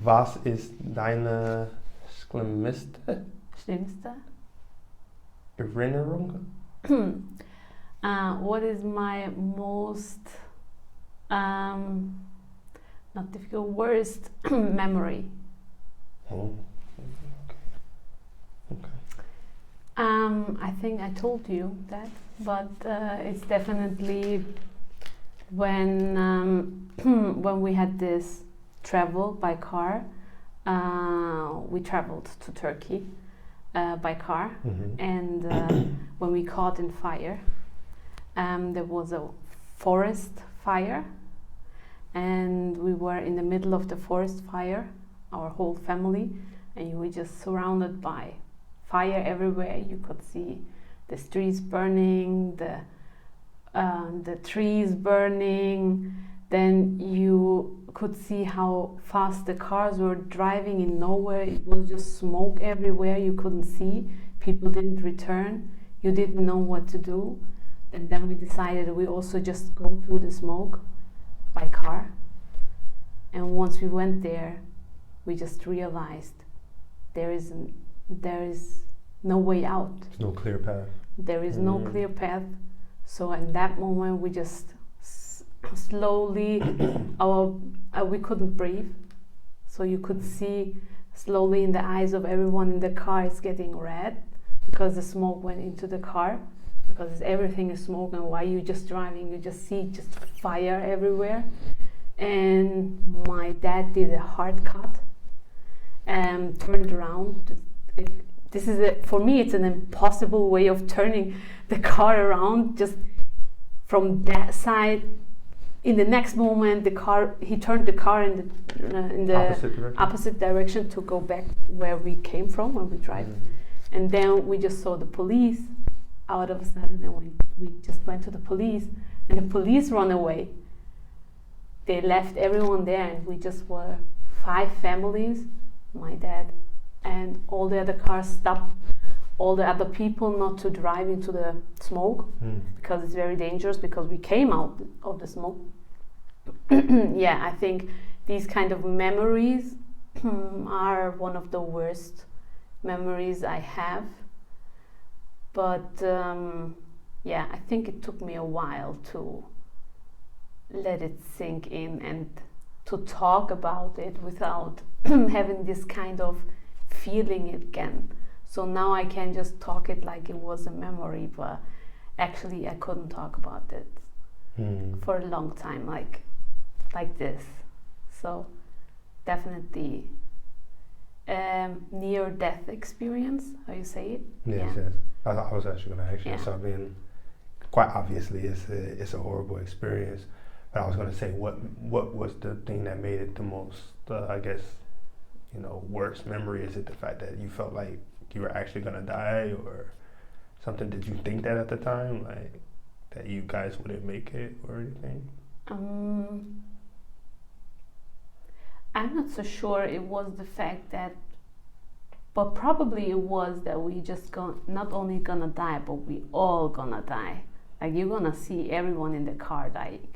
Was ist deine schlimmste schlimmste? Erinnerung? What is my most not difficult, worst memory? Oh. Okay. I think I told you that, but it's definitely when when we had this travel by car. We traveled to Turkey by car, and when we caught in fire, there was a forest fire, and we were in the middle of the forest fire, our whole family, and we were just surrounded by fire everywhere. You could see the streets burning, the trees burning. Then you could see how fast the cars were driving in nowhere. It was just smoke everywhere. You couldn't see. People didn't return. You didn't know what to do. And then we decided we also just go through the smoke by car. And once we went there, we just realized there is no way out. There's no clear path. There is no clear path. So in that moment, we just slowly, we couldn't breathe. So you could see slowly in the eyes of everyone in the car, it's getting red because the smoke went into the car. Because everything is smoke, and while you're just driving, you just see just fire everywhere. And my dad did a hard cut and turned around. For me, it's an impossible way of turning the car around. Just from that side, in the next moment, he turned the car in the opposite direction to go back where we came from when we drive. And then we just saw the police out of a sudden, and we just went to the police, and the police ran away. They left everyone there, and we just were 5 families, my dad, and all the other cars stopped all the other people not to drive into the smoke because it's very dangerous, because we came out of the smoke. Yeah, I think these kind of memories are one of the worst memories I have. But yeah, I think it took me a while to let it sink in and to talk about it without having this kind of feeling again. So now I can just talk it like it was a memory, but actually I couldn't talk about it for a long time, like this. So definitely near-death experience, how you say it? Yes, yeah. yes. I was actually going to ask you. Yeah. So I mean, quite obviously, it's a horrible experience. But I was going to say, what was the thing that made it the most, I guess, worst memory? Is it the fact that you felt like you were actually going to die, or something? Did you think that at the time, like that you guys wouldn't make it or anything? I'm not so sure it was the fact that, but probably it was that we just not only gonna die, but we all gonna die. Like, you're gonna see everyone in the car dying,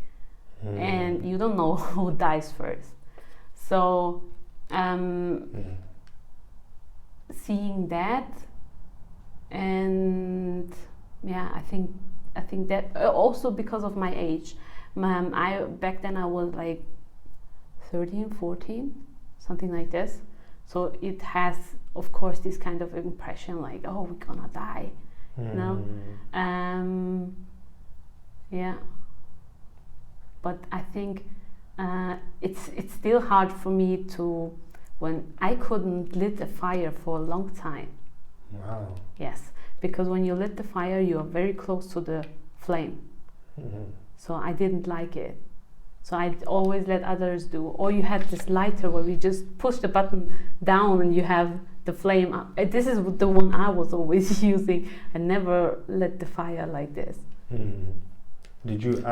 and you don't know who dies first. So seeing that, and yeah, I think that also because of my age, back then I was like 13, 14, something like this. So it has, of course, this kind of impression like, oh, we're gonna die, yeah. But I think it's still hard for me to, when I couldn't lit a fire for a long time. Wow. Yes, because when you lit the fire, you are very close to the flame. So I didn't like it. So I always let others do. Or you had this lighter where we just push the button down and you have the flame up. This is the one I was always using. I never lit the fire like this. Did you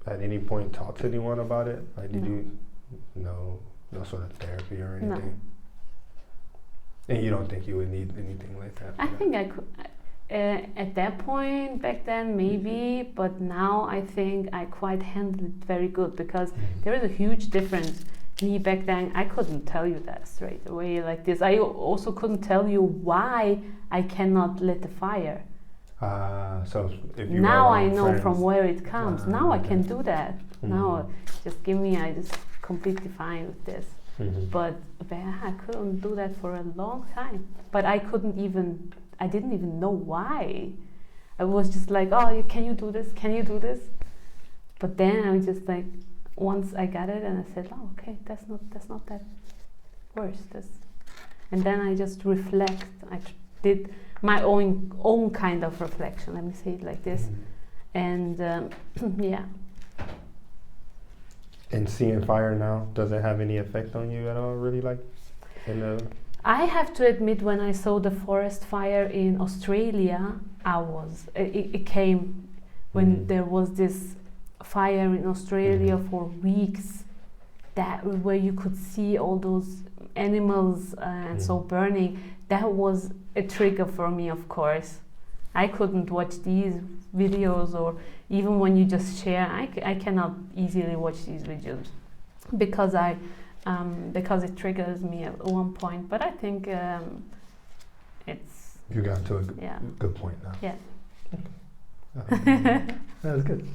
at any point talk to anyone about it? Like, did you no sort of therapy or anything? No. And you don't think you would need anything like that? I think I could. At that point, back then, maybe, but now I think I quite handled it very good, because there is a huge difference me back then, I couldn't tell you that straight away like this. I also couldn't tell you why I cannot let the fire. So if you now are I know friends, from where it comes. Now I can okay. do that. Now just give me, I just completely fine with this. But I couldn't do that for a long time. But I didn't even know why. I was just like, oh, can you do this? Can you do this? But then I was just like, once I got it and I said, oh, okay, that's not that worse. And then I just reflect. I did my own kind of reflection. Let me say it like this. And yeah. And seeing fire now, does it have any effect on you at all? Really, like I have to admit, when I saw the forest fire in Australia, it came when there was this fire in Australia for weeks, where you could see all those animals and so burning. That was a trigger for me, of course. I couldn't watch these videos, or even when you just share, I cannot easily watch these videos because because it triggers me at one point. But I think it's... You got to a good point now. Yeah. That was good.